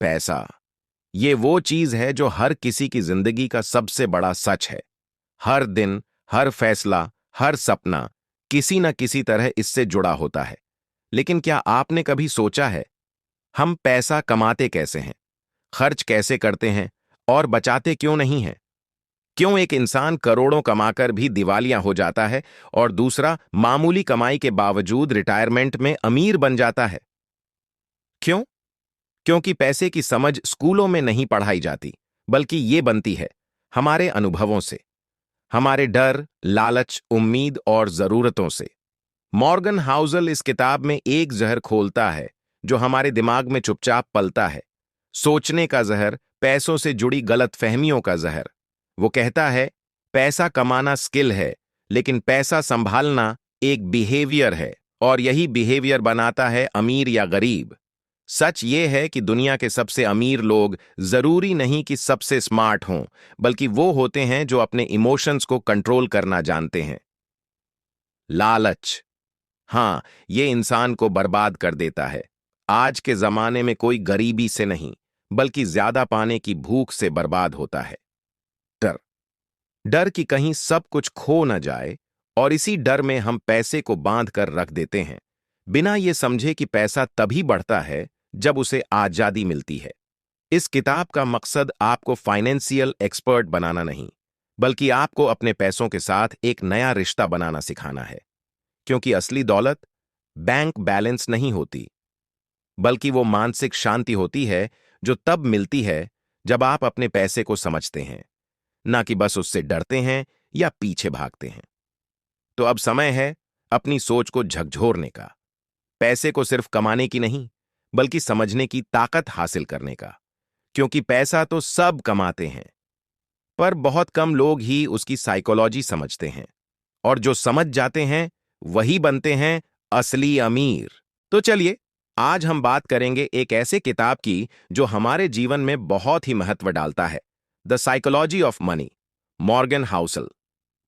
पैसा, ये वो चीज है जो हर किसी की जिंदगी का सबसे बड़ा सच है। हर दिन, हर फैसला, हर सपना किसी न किसी तरह इससे जुड़ा होता है। लेकिन क्या आपने कभी सोचा है, हम पैसा कमाते कैसे हैं, खर्च कैसे करते हैं और बचाते क्यों नहीं हैं? क्यों एक इंसान करोड़ों कमाकर भी दिवालिया हो जाता है और दूसरा मामूली कमाई के बावजूद रिटायरमेंट में अमीर बन जाता है? क्यों? क्योंकि पैसे की समझ स्कूलों में नहीं पढ़ाई जाती, बल्कि ये बनती है हमारे अनुभवों से, हमारे डर, लालच, उम्मीद और जरूरतों से। मॉर्गन हाउसल इस किताब में एक जहर खोलता है जो हमारे दिमाग में चुपचाप पलता है, सोचने का जहर, पैसों से जुड़ी गलत फहमियों का जहर। वो कहता है, पैसा कमाना स्किल है, लेकिन पैसा संभालना एक बिहेवियर है, और यही बिहेवियर बनाता है अमीर या गरीब। सच ये है कि दुनिया के सबसे अमीर लोग जरूरी नहीं कि सबसे स्मार्ट हों, बल्कि वो होते हैं जो अपने इमोशंस को कंट्रोल करना जानते हैं। लालच, हाँ, ये इंसान को बर्बाद कर देता है। आज के जमाने में कोई गरीबी से नहीं, बल्कि ज्यादा पाने की भूख से बर्बाद होता है। डर, डर कि कहीं सब कुछ खो न जाए, और इसी डर में हम पैसे को बांध कर रख देते हैं, बिना ये समझे कि पैसा तभी बढ़ता है जब उसे आजादी मिलती है। इस किताब का मकसद आपको फाइनेंशियल एक्सपर्ट बनाना नहीं, बल्कि आपको अपने पैसों के साथ एक नया रिश्ता बनाना सिखाना है। क्योंकि असली दौलत बैंक बैलेंस नहीं होती, बल्कि वो मानसिक शांति होती है जो तब मिलती है जब आप अपने पैसे को समझते हैं, ना कि बस उससे डरते हैं या पीछे भागते हैं। तो अब समय है अपनी सोच को झकझोरने का, पैसे को सिर्फ कमाने की नहीं, बल्कि समझने की ताकत हासिल करने का। क्योंकि पैसा तो सब कमाते हैं, पर बहुत कम लोग ही उसकी साइकोलॉजी समझते हैं, और जो समझ जाते हैं वही बनते हैं असली अमीर। तो चलिए, आज हम बात करेंगे एक ऐसे किताब की जो हमारे जीवन में बहुत ही महत्व डालता है, the psychology of money, Morgan Housel.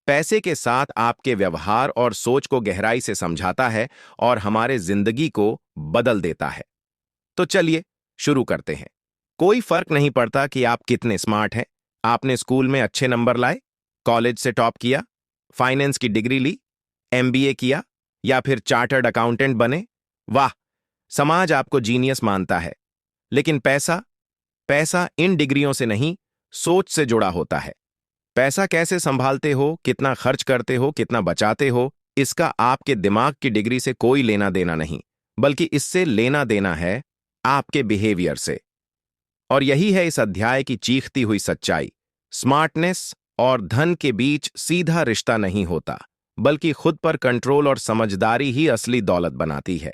पैसे के साथ आपके व्यवहार और सोच को गहराई से समझाता है और हमारे जिंदगी को बदल देता है। तो चलिए शुरू करते हैं। कोई फर्क नहीं पड़ता कि आप कितने स्मार्ट हैं, आपने स्कूल में अच्छे नंबर लाए, कॉलेज से टॉप किया, फाइनेंस की डिग्री ली, एमबीए किया, या फिर चार्टर्ड अकाउंटेंट बने। वाह, समाज आपको जीनियस मानता है। लेकिन पैसा, पैसा इन डिग्रियों से नहीं, सोच से जुड़ा होता है। पैसा कैसे संभालते हो, कितना खर्च करते हो, कितना बचाते हो, इसका आपके दिमाग की डिग्री से कोई लेना देना नहीं, बल्कि इससे लेना देना है आपके बिहेवियर से। और यही है इस अध्याय की चीखती हुई सच्चाई। स्मार्टनेस और धन के बीच सीधा रिश्ता नहीं होता, बल्कि खुद पर कंट्रोल और समझदारी ही असली दौलत बनाती है।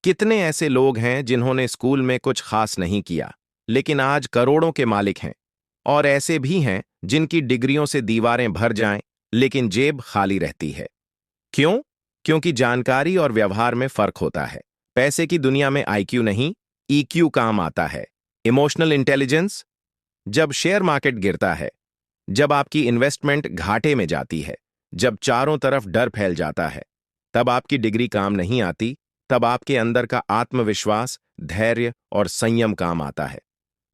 कितने ऐसे लोग हैं जिन्होंने स्कूल में कुछ खास नहीं किया, लेकिन आज करोड़ों के मालिक हैं, और ऐसे भी हैं जिनकी डिग्रियों से दीवारें भर जाएं, लेकिन जेब खाली रहती है। क्यों? क्योंकि जानकारी और व्यवहार में फर्क होता है। पैसे की दुनिया में आईक्यू नहीं, ईक्यू काम आता है। Emotional intelligence. जब शेयर मार्केट गिरता है, जब आपकी इन्वेस्टमेंट घाटे में जाती है, जब चारों तरफ डर फैल जाता है, तब आपकी डिग्री काम नहीं आती, तब आपके अंदर का आत्मविश्वास, धैर्य और संयम काम आता है।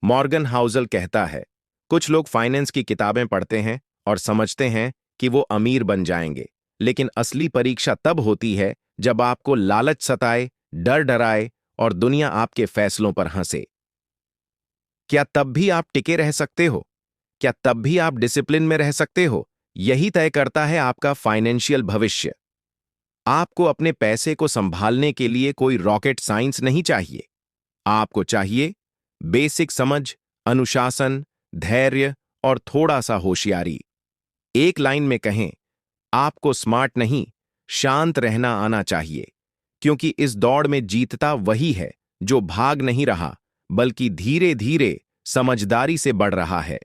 मॉर्गन हाउसल कहता है, कुछ लोग फाइनेंस की किताबें पढ़ते हैं और समझते हैं कि वो अमीर बन जाएंगे, लेकिन असली परीक्षा तब होती है जब आपको लालच सताए, डर डराए और दुनिया आपके फैसलों पर हंसे। क्या तब भी आप टिके रह सकते हो? क्या तब भी आप डिसिप्लिन में रह सकते हो? यही तय करता है आपका फाइनेंशियल भविष्य। आपको अपने पैसे को संभालने के लिए कोई रॉकेट साइंस नहीं चाहिए। आपको चाहिए बेसिक समझ, अनुशासन, धैर्य और थोड़ा सा होशियारी। एक लाइन में कहें, आपको स्मार्ट नहीं, शांत रहना आना चाहिए, क्योंकि इस दौड़ में जीतता वही है जो भाग नहीं रहा, बल्कि धीरे धीरे समझदारी से बढ़ रहा है।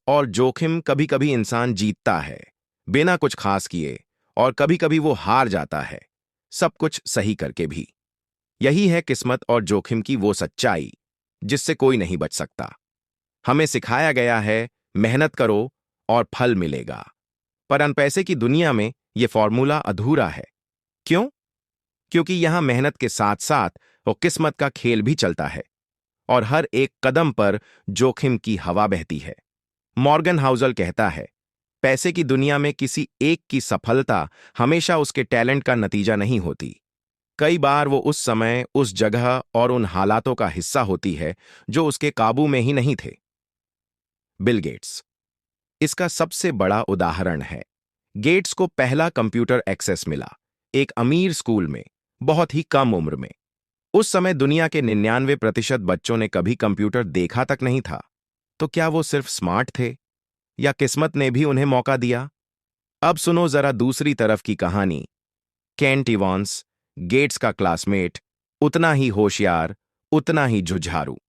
और जोखिम, कभी कभी इंसान जीतता है बिना कुछ खास किए, और कभी कभी वो हार जाता है सब कुछ सही करके भी। यही है किस्मत और जोखिम की वो सच्चाई जिससे कोई नहीं बच सकता। हमें सिखाया गया है, मेहनत करो और फल मिलेगा, पर अनपैसे की दुनिया में यह फॉर्मूला अधूरा है। क्यों? क्योंकि यहां मेहनत के साथ साथ वो किस्मत का खेल भी चलता है। और हर एक कदम पर जोखिम की हवा बहती है। मॉर्गन हाउसल कहता है, पैसे की दुनिया में किसी एक की सफलता हमेशा उसके टैलेंट का नतीजा नहीं होती। कई बार वो उस समय, उस जगह और उन हालातों का हिस्सा होती है जो उसके काबू में ही नहीं थे। बिल गेट्स इसका सबसे बड़ा उदाहरण है। गेट्स को पहला कंप्यूटर एक्सेस मिला एक अमीर स्कूल में, बहुत ही कम उम्र में। उस समय दुनिया के 99% बच्चों ने कभी कंप्यूटर देखा तक नहीं था। तो क्या वो सिर्फ स्मार्ट थे या किस्मत ने भी उन्हें मौका दिया? अब सुनो जरा दूसरी तरफ की कहानी। केंट इवांस, गेट्स का क्लासमेट, उतना ही होशियार, उतना ही झुझारू,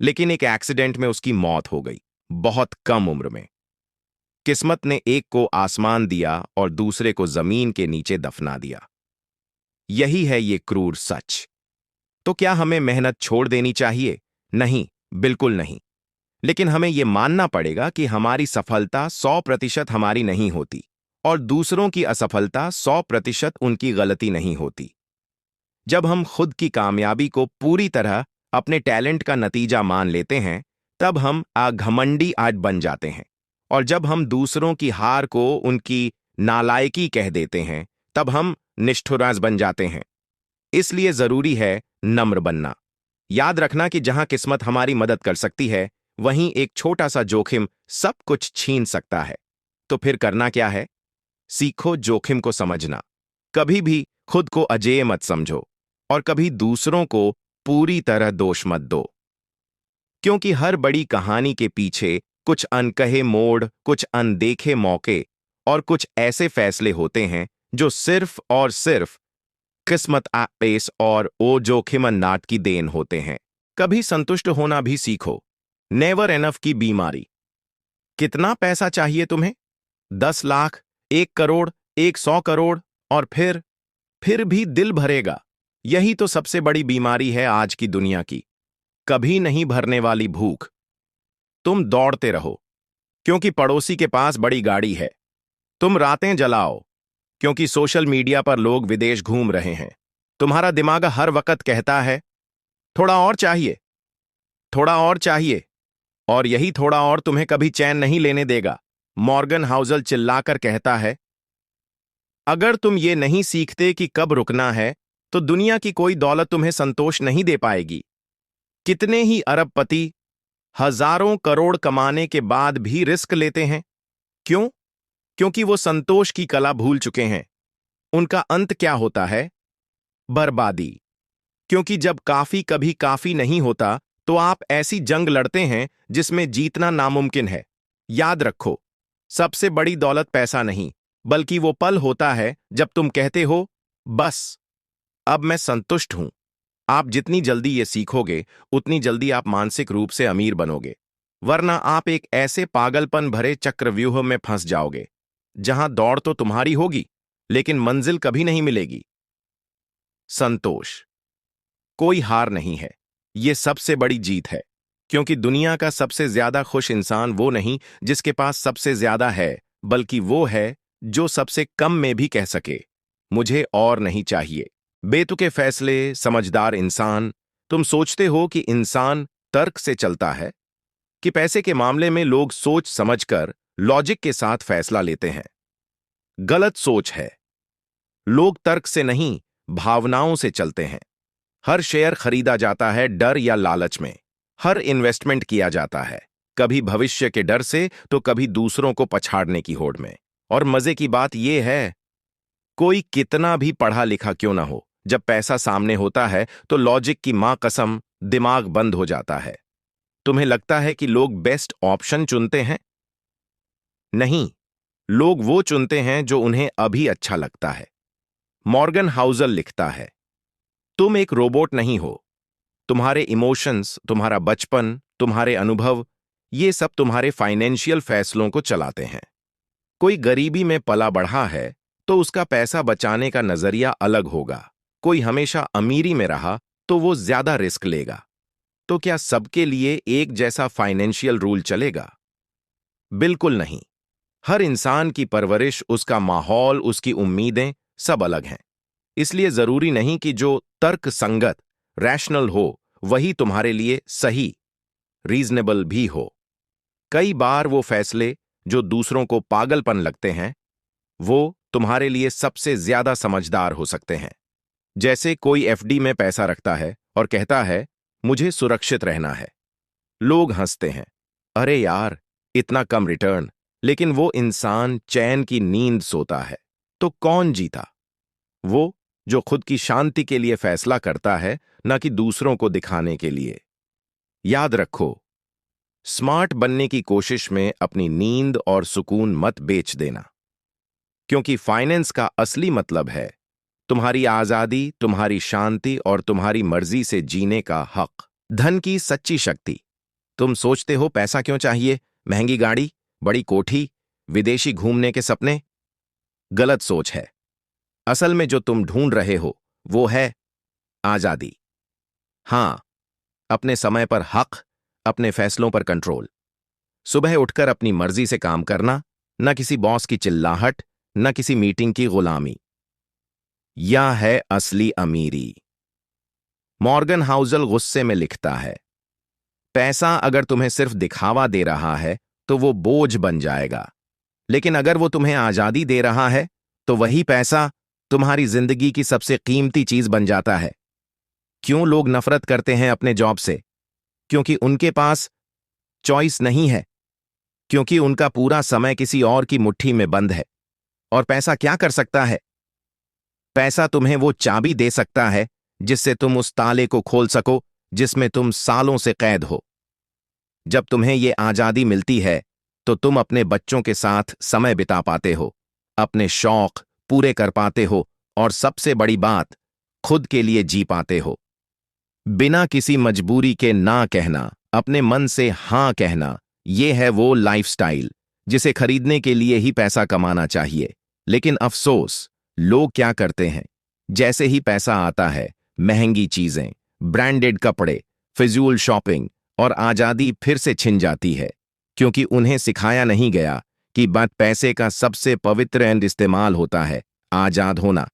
लेकिन एक एक्सीडेंट में उसकी मौत हो गई, बहुत कम उम्र में। किस्मत ने एक को आसमान दिया और दूसरे को जमीन के नीचे दफना दिया। यही है ये क्रूर सच। तो क्या हमें मेहनत छोड़ देनी चाहिए? नहीं, बिल्कुल नहीं। लेकिन हमें यह मानना पड़ेगा कि हमारी सफलता 100% हमारी नहीं होती और दूसरों की असफलता 100% उनकी गलती नहीं होती। जब हम खुद की कामयाबी को पूरी तरह अपने टैलेंट का नतीजा मान लेते हैं, तब हम घमंडी आज बन जाते हैं। और जब हम दूसरों की हार को उनकी नालायकी कह देते हैं, तब हम निष्ठुराज बन जाते हैं। इसलिए जरूरी है नम्र बनना। याद रखना कि जहां किस्मत हमारी मदद कर सकती है, वहीं एक छोटा सा जोखिम सब कुछ छीन सकता है। तो फिर करना क्या है? सीखो जोखिम को समझना। कभी भी खुद को अजेय मत समझो और कभी दूसरों को पूरी तरह दोष मत दो, क्योंकि हर बड़ी कहानी के पीछे कुछ अनकहे मोड़, कुछ अनदेखे मौके और कुछ ऐसे फैसले होते हैं जो सिर्फ और सिर्फ किस्मत पेस और ओ जोखिम नाट की देन होते हैं। कभी संतुष्ट होना भी सीखो। नेवर एनफ की बीमारी। कितना पैसा चाहिए तुम्हें? 10 लाख, 1 करोड़, 100 करोड़, और फिर भी दिल भरेगा। यही तो सबसे बड़ी बीमारी है आज की दुनिया की, कभी नहीं भरने वाली भूख। तुम दौड़ते रहो क्योंकि पड़ोसी के पास बड़ी गाड़ी है। तुम रातें जलाओ क्योंकि सोशल मीडिया पर लोग विदेश घूम रहे हैं। तुम्हारा दिमाग हर वक्त कहता है, थोड़ा और चाहिए, थोड़ा और चाहिए, और यही थोड़ा और तुम्हें कभी चैन नहीं लेने देगा। मॉर्गन हाउसल चिल्लाकर कहता है, अगर तुम ये नहीं सीखते कि कब रुकना है, तो दुनिया की कोई दौलत तुम्हें संतोष नहीं दे पाएगी। कितने ही अरबपति हजारों करोड़ कमाने के बाद भी रिस्क लेते हैं। क्यों? क्योंकि वो संतोष की कला भूल चुके हैं। उनका अंत क्या होता है? बर्बादी। क्योंकि जब काफी कभी काफी नहीं होता, तो आप ऐसी जंग लड़ते हैं जिसमें जीतना नामुमकिन है। याद रखो, सबसे बड़ी दौलत पैसा नहीं, बल्कि वो पल होता है जब तुम कहते हो, बस अब मैं संतुष्ट हूं। आप जितनी जल्दी ये सीखोगे, उतनी जल्दी आप मानसिक रूप से अमीर बनोगे। वरना आप एक ऐसे पागलपन भरे चक्रव्यूह में फंस जाओगे जहां दौड़ तो तुम्हारी होगी, लेकिन मंजिल कभी नहीं मिलेगी। संतोष कोई हार नहीं है, ये सबसे बड़ी जीत है। क्योंकि दुनिया का सबसे ज्यादा खुश इंसान वो नहीं जिसके पास सबसे ज्यादा है, बल्कि वो है जो सबसे कम में भी कह सके, मुझे और नहीं चाहिए। बेतुके फैसले, समझदार इंसान। तुम सोचते हो कि इंसान तर्क से चलता है, कि पैसे के मामले में लोग सोच समझकर लॉजिक के साथ फैसला लेते हैं। गलत सोच है। लोग तर्क से नहीं, भावनाओं से चलते हैं। हर शेयर खरीदा जाता है डर या लालच में। हर इन्वेस्टमेंट किया जाता है, कभी भविष्य के डर से तो कभी दूसरों को पछाड़ने की होड़ में। और मजे की बात यह है, कोई कितना भी पढ़ा लिखा क्यों ना हो, जब पैसा सामने होता है तो लॉजिक की मां कसम दिमाग बंद हो जाता है। तुम्हें लगता है कि लोग बेस्ट ऑप्शन चुनते हैं? नहीं, लोग वो चुनते हैं जो उन्हें अभी अच्छा लगता है। मॉर्गन हाउसल लिखता है, तुम एक रोबोट नहीं हो। तुम्हारे इमोशंस, तुम्हारा बचपन, तुम्हारे अनुभव, ये सब तुम्हारे फाइनेंशियल फैसलों को चलाते हैं। कोई गरीबी में पला बढ़ा है तो उसका पैसा बचाने का नजरिया अलग होगा। कोई हमेशा अमीरी में रहा तो वो ज्यादा रिस्क लेगा। तो क्या सबके लिए एक जैसा फाइनेंशियल रूल चलेगा? बिल्कुल नहीं। हर इंसान की परवरिश, उसका माहौल, उसकी उम्मीदें सब अलग हैं। इसलिए जरूरी नहीं कि जो तर्क संगत, रैशनल हो, वही तुम्हारे लिए सही, रीजनेबल भी हो। कई बार वो फैसले जो दूसरों को पागलपन लगते हैं, वो तुम्हारे लिए सबसे ज्यादा समझदार हो सकते हैं। जैसे कोई एफडी में पैसा रखता है और कहता है, मुझे सुरक्षित रहना है। लोग हंसते हैं, अरे यार, इतना कम रिटर्न। लेकिन वो इंसान चैन की नींद सोता है। तो कौन जीता? वो जो खुद की शांति के लिए फैसला करता है, न कि दूसरों को दिखाने के लिए। याद रखो, स्मार्ट बनने की कोशिश में अपनी नींद और सुकून मत बेच देना, क्योंकि फाइनेंस का असली मतलब है तुम्हारी आजादी, तुम्हारी शांति और तुम्हारी मर्जी से जीने का हक। धन की सच्ची शक्ति। तुम सोचते हो पैसा क्यों चाहिए? महंगी गाड़ी, बड़ी कोठी, विदेशी घूमने के सपने? गलत सोच है। असल में जो तुम ढूंढ रहे हो वो है आजादी। हां, अपने समय पर हक, अपने फैसलों पर कंट्रोल। सुबह उठकर अपनी मर्जी से काम करना, न किसी बॉस की चिल्लाहट, न किसी मीटिंग की गुलामी। यह है असली अमीरी। मॉर्गन हाउसल गुस्से में लिखता है, पैसा अगर तुम्हें सिर्फ दिखावा दे रहा है तो वो बोझ बन जाएगा, लेकिन अगर वो तुम्हें आजादी दे रहा है तो वही पैसा तुम्हारी जिंदगी की सबसे कीमती चीज बन जाता है। क्यों लोग नफरत करते हैं अपने जॉब से? क्योंकि उनके पास चॉइस नहीं है, क्योंकि उनका पूरा समय किसी और की मुट्ठी में बंद है। और पैसा क्या कर सकता है? पैसा तुम्हें वो चाबी दे सकता है जिससे तुम उस ताले को खोल सको जिसमें तुम सालों से कैद हो। जब तुम्हें ये आजादी मिलती है तो तुम अपने बच्चों के साथ समय बिता पाते हो, अपने शौक पूरे कर पाते हो और सबसे बड़ी बात, खुद के लिए जी पाते हो। बिना किसी मजबूरी के ना कहना, अपने मन से हां कहना, यह है वो लाइफस्टाइल जिसे खरीदने के लिए ही पैसा कमाना चाहिए। लेकिन अफसोस, लोग क्या करते हैं? जैसे ही पैसा आता है, महंगी चीजें, ब्रांडेड कपड़े, फिजूल शॉपिंग और आजादी फिर से छिन जाती है, क्योंकि उन्हें सिखाया नहीं गया कि बात पैसे का सबसे पवित्र एंड इस्तेमाल होता है, आजाद होना।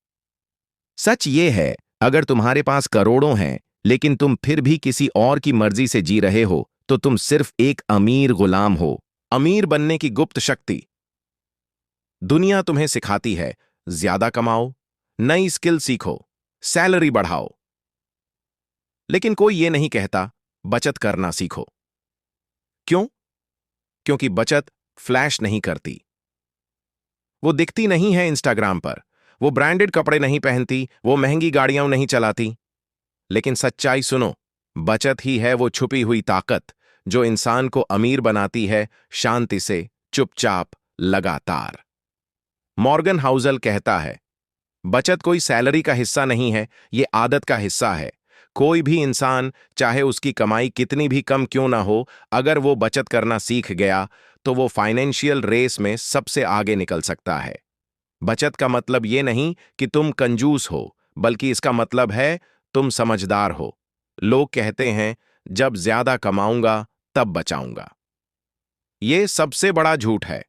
सच ये है, अगर तुम्हारे पास करोड़ों हैं लेकिन तुम फिर भी किसी और की मर्जी से जी रहे हो तो तुम सिर्फ एक अमीर गुलाम हो। अमीर बनने की गुप्त शक्ति। दुनिया तुम्हें सिखाती है, ज्यादा कमाओ, नई स्किल सीखो, सैलरी बढ़ाओ। लेकिन कोई ये नहीं कहता, बचत करना सीखो। क्यों? क्योंकि बचत फ्लैश नहीं करती। वो दिखती नहीं है इंस्टाग्राम पर, वो ब्रांडेड कपड़े नहीं पहनती, वो महंगी गाड़ियां नहीं चलाती। लेकिन सच्चाई सुनो, बचत ही है वो छुपी हुई ताकत जो इंसान को अमीर बनाती है, शांति से, चुपचाप, लगातार। मॉर्गन हाउसल कहता है, बचत कोई सैलरी का हिस्सा नहीं है, ये आदत का हिस्सा है। कोई भी इंसान, चाहे उसकी कमाई कितनी भी कम क्यों ना हो, अगर वो बचत करना सीख गया तो वो फाइनेंशियल रेस में सबसे आगे निकल सकता है। बचत का मतलब ये नहीं कि तुम कंजूस हो, बल्कि इसका मतलब है तुम समझदार हो। लोग कहते हैं, जब ज्यादा कमाऊंगा तब बचाऊंगा। ये सबसे बड़ा झूठ है।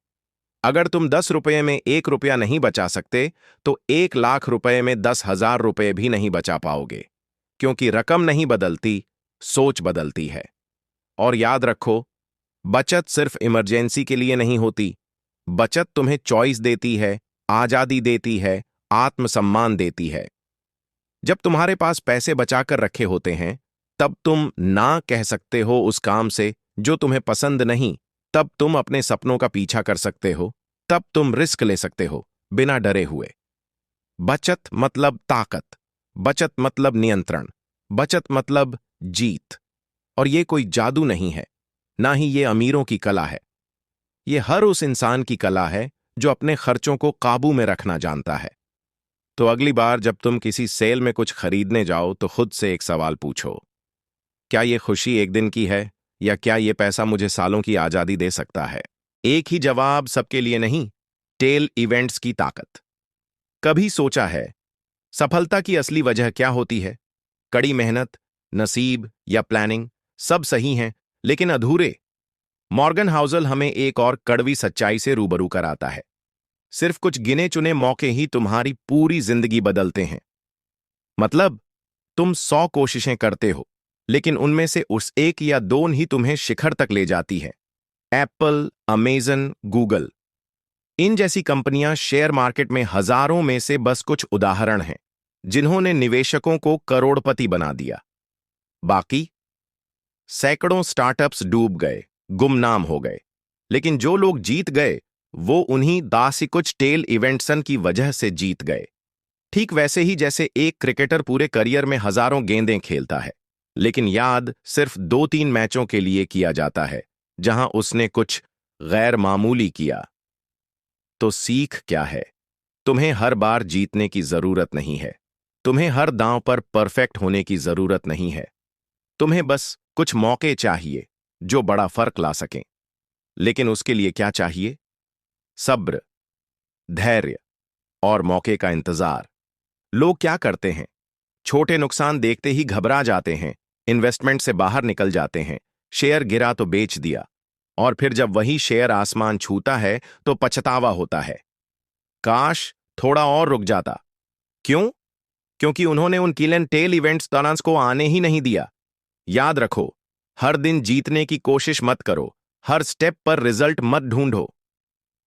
अगर तुम 10 रुपये में 1 रुपया नहीं बचा सकते तो 1 लाख रुपए में 10,000 रुपये भी नहीं बचा पाओगे, क्योंकि रकम नहीं बदलती, सोच बदलती है। और याद रखो, बचत सिर्फ इमरजेंसी के लिए नहीं होती। बचत तुम्हें चॉइस देती है, आजादी देती है, आत्मसम्मान देती है। जब तुम्हारे पास पैसे बचाकर रखे होते हैं, तब तुम ना कह सकते हो उस काम से जो तुम्हें पसंद नहीं। तब तुम अपने सपनों का पीछा कर सकते हो। तब तुम रिस्क ले सकते हो बिना डरे हुए। बचत मतलब ताकत, बचत मतलब नियंत्रण, बचत मतलब जीत। और ये कोई जादू नहीं है, ना ही ये अमीरों की कला है। ये हर उस इंसान की कला है जो अपने खर्चों को काबू में रखना जानता है। तो अगली बार जब तुम किसी सेल में कुछ खरीदने जाओ तो खुद से एक सवाल पूछो, क्या ये खुशी एक दिन की है, या क्या ये पैसा मुझे सालों की आजादी दे सकता है? एक ही जवाब सबके लिए नहीं। टेल इवेंट्स की ताकत। कभी सोचा है, सफलता की असली वजह क्या होती है? कड़ी मेहनत, नसीब या प्लानिंग? सब सही हैं, लेकिन अधूरे। मॉर्गन हाउसल हमें एक और कड़वी सच्चाई से रूबरू कराता है। सिर्फ कुछ गिने चुने मौके ही तुम्हारी पूरी जिंदगी बदलते हैं। मतलब, तुम 100 कोशिशें करते हो, लेकिन उनमें से उस एक या दो ही तुम्हें शिखर तक ले जाती है। एप्पल, अमेजन, गूगल, इन जैसी कंपनियां शेयर मार्केट में हजारों में से बस कुछ उदाहरण हैं जिन्होंने निवेशकों को करोड़पति बना दिया। बाकी सैकड़ों स्टार्टअप्स डूब गए, गुमनाम हो गए। लेकिन जो लोग जीत गए वो उन्हीं दासी कुछ टेल इवेंट्सन की वजह से जीत गए। ठीक वैसे ही जैसे एक क्रिकेटर पूरे करियर में हजारों गेंदें खेलता है, लेकिन याद सिर्फ 2-3 मैचों के लिए किया जाता है जहां उसने कुछ गैर मामूली किया। तो सीख क्या है? तुम्हें हर बार जीतने की जरूरत नहीं है। तुम्हें हर दांव पर परफेक्ट होने की जरूरत नहीं है। तुम्हें बस कुछ मौके चाहिए जो बड़ा फर्क ला सकें। लेकिन उसके लिए क्या चाहिए? सब्र, धैर्य और मौके का इंतजार। लोग क्या करते हैं? छोटे नुकसान देखते ही घबरा जाते हैं, इन्वेस्टमेंट से बाहर निकल जाते हैं। शेयर गिरा तो बेच दिया, और फिर जब वही शेयर आसमान छूता है तो पछतावा होता है, काश थोड़ा और रुक जाता। क्यों? क्योंकि उन्होंने उन किल एंड टेल इवेंट्स दौरान को आने ही नहीं दिया। याद रखो, हर दिन जीतने की कोशिश मत करो, हर स्टेप पर रिजल्ट मत ढूंढो।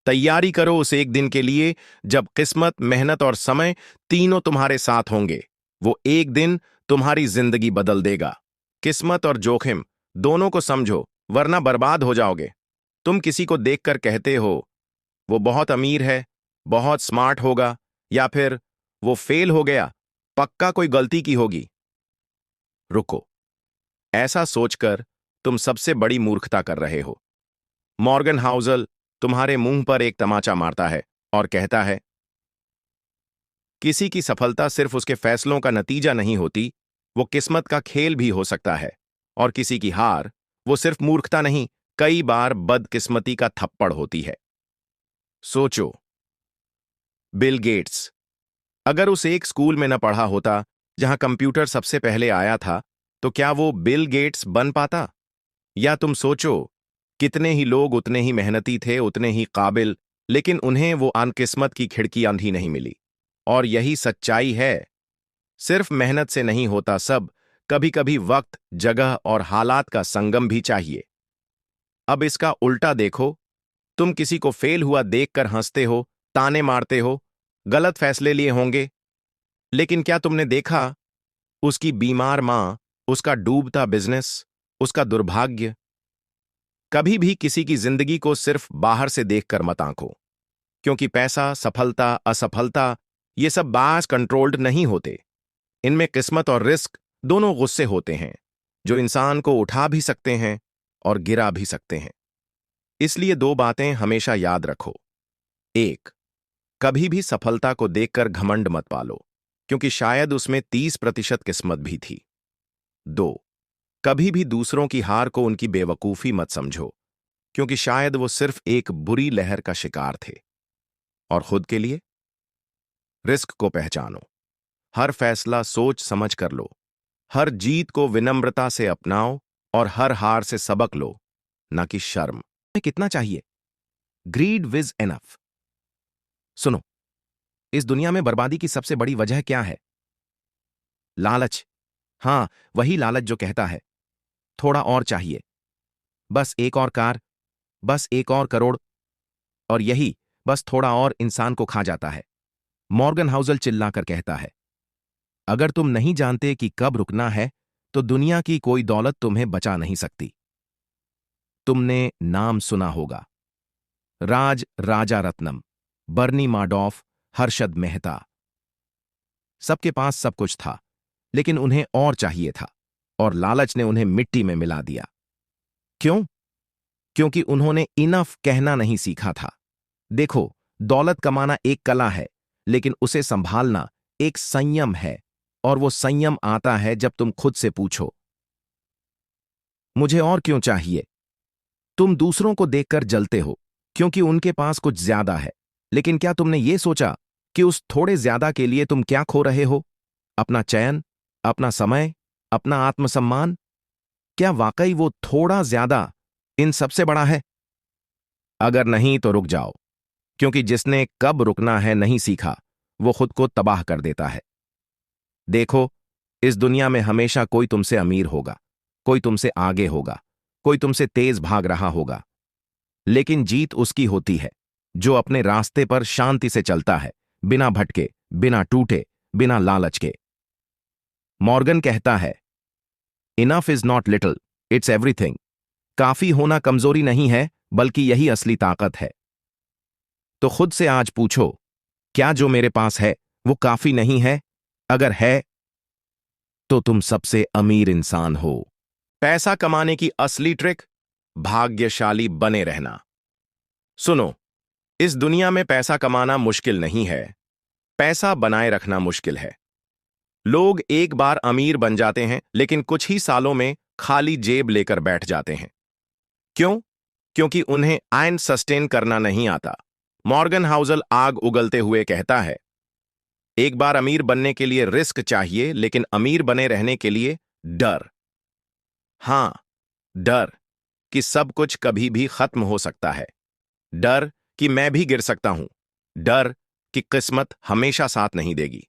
तैयारी करो उस एक दिन के लिए जब किस्मत, मेहनत और समय तीनों तुम्हारे साथ होंगे। वो एक दिन तुम्हारी जिंदगी बदल देगा। किस्मत और जोखिम दोनों को समझो, वरना बर्बाद हो जाओगे। तुम किसी को देखकर कहते हो वो बहुत अमीर है, बहुत स्मार्ट होगा, या फिर वो फेल हो गया, पक्का कोई गलती की होगी। रुको, ऐसा सोचकर तुम सबसे बड़ी मूर्खता कर रहे हो। मॉर्गन हाउसल तुम्हारे मुंह पर एक तमाचा मारता है और कहता है, किसी की सफलता सिर्फ उसके फैसलों का नतीजा नहीं होती, वो किस्मत का खेल भी हो सकता है। और किसी की हार वो सिर्फ मूर्खता नहीं, कई बार बदकिस्मती का थप्पड़ होती है। सोचो, बिल गेट्स अगर उस एक स्कूल में न पढ़ा होता जहां कंप्यूटर सबसे पहले आया था, तो क्या वो बिल गेट्स बन पाता? या तुम सोचो, कितने ही लोग उतने ही मेहनती थे, उतने ही काबिल, लेकिन उन्हें वो अनकिस्मत की खिड़की अंधी नहीं मिली। और यही सच्चाई है, सिर्फ मेहनत से नहीं होता सब, कभी कभी वक्त, जगह और हालात का संगम भी चाहिए। अब इसका उल्टा देखो, तुम किसी को फेल हुआ देखकर हंसते हो, ताने मारते हो, गलत फैसले लिए होंगे। लेकिन क्या तुमने देखा उसकी बीमार मां, उसका डूबता बिजनेस, उसका दुर्भाग्य? कभी भी किसी की जिंदगी को सिर्फ बाहर से देखकर मत आंको, क्योंकि पैसा, सफलता, असफलता, ये सब बास कंट्रोल्ड नहीं होते। इनमें किस्मत और रिस्क दोनों गुस्से होते हैं, जो इंसान को उठा भी सकते हैं और गिरा भी सकते हैं। इसलिए 2 बातें हमेशा याद रखो। 1, कभी भी सफलता को देखकर घमंड मत पालो, क्योंकि शायद उसमें 30% किस्मत भी थी। 2, कभी भी दूसरों की हार को उनकी बेवकूफी मत समझो, क्योंकि शायद वो सिर्फ एक बुरी लहर का शिकार थे। और खुद के लिए रिस्क को पहचानो, हर फैसला सोच समझ कर लो, हर जीत को विनम्रता से अपनाओ और हर हार से सबक लो, ना कि शर्म। कितना चाहिए? Greed with enough. सुनो, इस दुनिया में बर्बादी की सबसे बड़ी वजह क्या है? लालच। हां, वही लालच जो कहता है थोड़ा और चाहिए, बस एक और कार, बस एक और करोड़, और यही बस थोड़ा और इंसान को खा जाता है। मॉर्गन हाउसल चिल्लाकर कहता है, अगर तुम नहीं जानते कि कब रुकना है, तो दुनिया की कोई दौलत तुम्हें बचा नहीं सकती। तुमने नाम सुना होगा, राज राजा रत्नम, बर्नी माडोफ, हर्षद मेहता। सबके पास सब कुछ था, लेकिन उन्हें और चाहिए था, और लालच ने उन्हें मिट्टी में मिला दिया। क्यों? क्योंकि उन्होंने इनफ कहना नहीं सीखा था। देखो, दौलत कमाना एक कला है, लेकिन उसे संभालना एक संयम है, और वो संयम आता है जब तुम खुद से पूछो, मुझे और क्यों चाहिए? तुम दूसरों को देखकर जलते हो, क्योंकि उनके पास कुछ ज्यादा है, लेकिन क्या तुमने ये सोचा कि उस थोड़े ज्यादा के लिए तुम क्या खो रहे हो? अपना चैन, अपना समय, अपना आत्मसम्मान? क्या वाकई वो थोड़ा ज्यादा इन सबसे बड़ा है? अगर नहीं तो रुक जाओ, क्योंकि जिसने कब रुकना है नहीं सीखा, वो खुद को तबाह कर देता है। देखो, इस दुनिया में हमेशा कोई तुमसे अमीर होगा, कोई तुमसे आगे होगा, कोई तुमसे तेज भाग रहा होगा, लेकिन जीत उसकी होती है जो अपने रास्ते पर शांति से चलता है, बिना भटके, बिना टूटे, बिना लालच के। मॉर्गन कहता है, enough is not little, it's everything. काफी होना कमजोरी नहीं है, बल्कि यही असली ताकत है। तो खुद से आज पूछो, क्या जो मेरे पास है वो काफी नहीं है? अगर है तो तुम सबसे अमीर इंसान हो। पैसा कमाने की असली ट्रिक, भाग्यशाली बने रहना। सुनो, इस दुनिया में पैसा कमाना मुश्किल नहीं है, पैसा बनाए रखना मुश्किल है। लोग एक बार अमीर बन जाते हैं, लेकिन कुछ ही सालों में खाली जेब लेकर बैठ जाते हैं। क्यों? क्योंकि उन्हें आयन सस्टेन करना नहीं आता। मॉर्गन हाउसल आग उगलते हुए कहता है, एक बार अमीर बनने के लिए रिस्क चाहिए, लेकिन अमीर बने रहने के लिए डर। हां, डर कि सब कुछ कभी भी खत्म हो सकता है, डर कि मैं भी गिर सकता हूं, डर कि किस्मत हमेशा साथ नहीं देगी।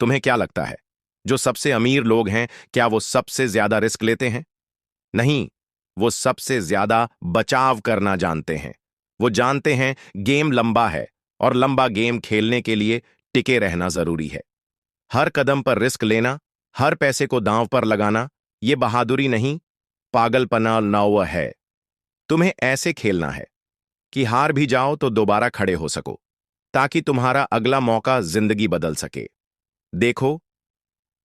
तुम्हें क्या लगता है, जो सबसे अमीर लोग हैं, क्या वो सबसे ज्यादा रिस्क लेते हैं? नहीं, वो सबसे ज्यादा बचाव करना जानते हैं। वो जानते हैं गेम लंबा है, और लंबा गेम खेलने के लिए टिके रहना जरूरी है। हर कदम पर रिस्क लेना, हर पैसे को दांव पर लगाना, ये बहादुरी नहीं, पागलपना नौव है। तुम्हें ऐसे खेलना है कि हार भी जाओ तो दोबारा खड़े हो सको, ताकि तुम्हारा अगला मौका जिंदगी बदल सके। देखो,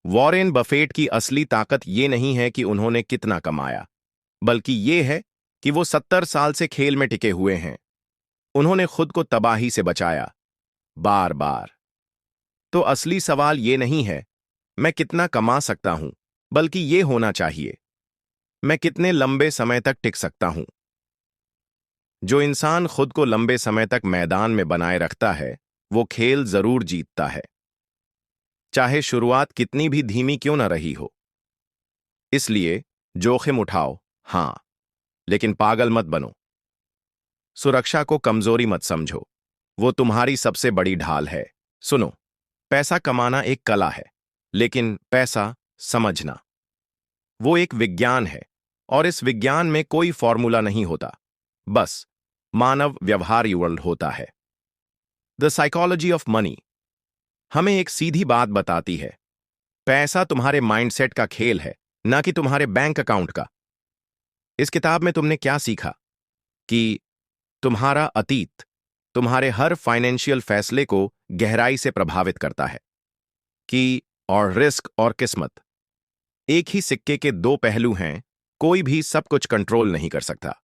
वॉरेन बफेट की असली ताकत ये नहीं है कि उन्होंने कितना कमाया, बल्कि ये है कि वो 70 साल से खेल में टिके हुए हैं। उन्होंने खुद को तबाही से बचाया, बार बार। तो असली सवाल ये नहीं है मैं कितना कमा सकता हूं, बल्कि ये होना चाहिए मैं कितने लंबे समय तक टिक सकता हूं। जो इंसान खुद को लंबे समय तक मैदान में बनाए रखता है, वो खेल जरूर जीतता है, चाहे शुरुआत कितनी भी धीमी क्यों ना रही हो। इसलिए जोखिम उठाओ, हां, लेकिन पागल मत बनो। सुरक्षा को कमजोरी मत समझो, वो तुम्हारी सबसे बड़ी ढाल है। सुनो, पैसा कमाना एक कला है, लेकिन पैसा समझना वो एक विज्ञान है, और इस विज्ञान में कोई फॉर्मूला नहीं होता, बस मानव व्यवहार युगल होता है। द साइकोलॉजी ऑफ मनी हमें एक सीधी बात बताती है, पैसा तुम्हारे माइंडसेट का खेल है, ना कि तुम्हारे बैंक अकाउंट का। इस किताब में तुमने क्या सीखा कि तुम्हारा अतीत तुम्हारे हर फाइनेंशियल फैसले को गहराई से प्रभावित करता है, कि और रिस्क और किस्मत एक ही सिक्के के दो पहलू हैं, कोई भी सब कुछ कंट्रोल नहीं कर सकता।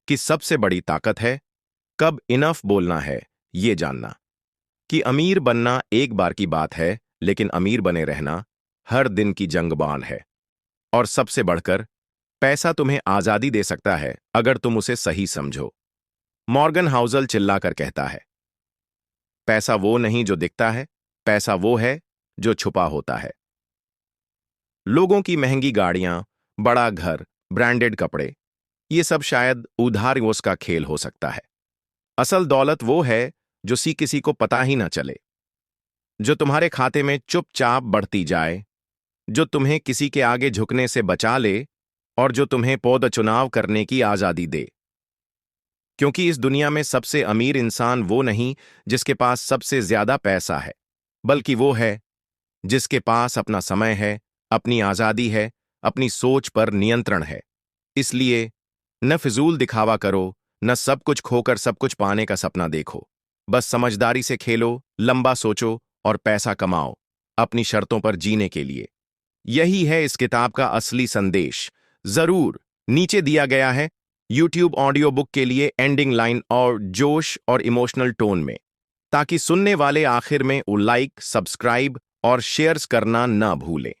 कि सबसे बड़ी ताकत है कब इनफ बोलना है, ये जानना। कि अमीर बनना एक बार की बात है, लेकिन अमीर बने रहना हर दिन की जंगबान है। और सबसे बढ़कर, पैसा तुम्हें आजादी दे सकता है अगर तुम उसे सही समझो। मॉर्गन हाउसल चिल्लाकर कहता है, पैसा वो नहीं जो दिखता है, पैसा वो है जो छुपा होता है। लोगों की महंगी गाड़ियां, बड़ा घर, ब्रांडेड कपड़े, ये सब शायद उधार उसका खेल हो सकता है। असल दौलत वो है जो किसी को पता ही ना चले, जो तुम्हारे खाते में चुपचाप बढ़ती जाए, जो तुम्हें किसी के आगे झुकने से बचा ले, और जो तुम्हें पौध चुनाव करने की आजादी दे। क्योंकि इस दुनिया में सबसे अमीर इंसान वो नहीं जिसके पास सबसे ज्यादा पैसा है, बल्कि वो है जिसके पास अपना समय है, अपनी आजादी है, अपनी सोच पर नियंत्रण है। इसलिए न फिजूल दिखावा करो, न सब कुछ खोकर सब कुछ पाने का सपना देखो। बस समझदारी से खेलो, लंबा सोचो और पैसा कमाओ, अपनी शर्तों पर जीने के लिए। यही है इस किताब का असली संदेश। जरूर नीचे दिया गया है YouTube ऑडियो बुक के लिए एंडिंग लाइन और जोश और इमोशनल टोन में, ताकि सुनने वाले आखिर में वो लाइक, सब्सक्राइब और शेयर्स करना ना भूलें।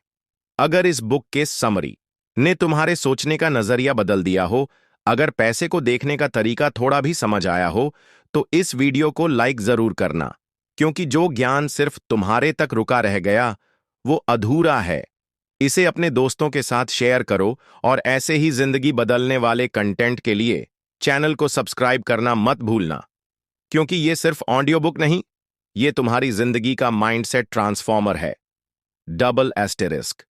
अगर इस बुक के समरी ने तुम्हारे सोचने का नजरिया बदल दिया हो, अगर पैसे को देखने का तरीका थोड़ा भी समझ आया हो, तो इस वीडियो को लाइक जरूर करना, क्योंकि जो ज्ञान सिर्फ तुम्हारे तक रुका रह गया वो अधूरा है। इसे अपने दोस्तों के साथ शेयर करो, और ऐसे ही जिंदगी बदलने वाले कंटेंट के लिए चैनल को सब्सक्राइब करना मत भूलना, क्योंकि ये सिर्फ ऑडियो बुक नहीं, ये तुम्हारी जिंदगी का माइंडसेट ट्रांसफॉर्मर है। Double asterisk.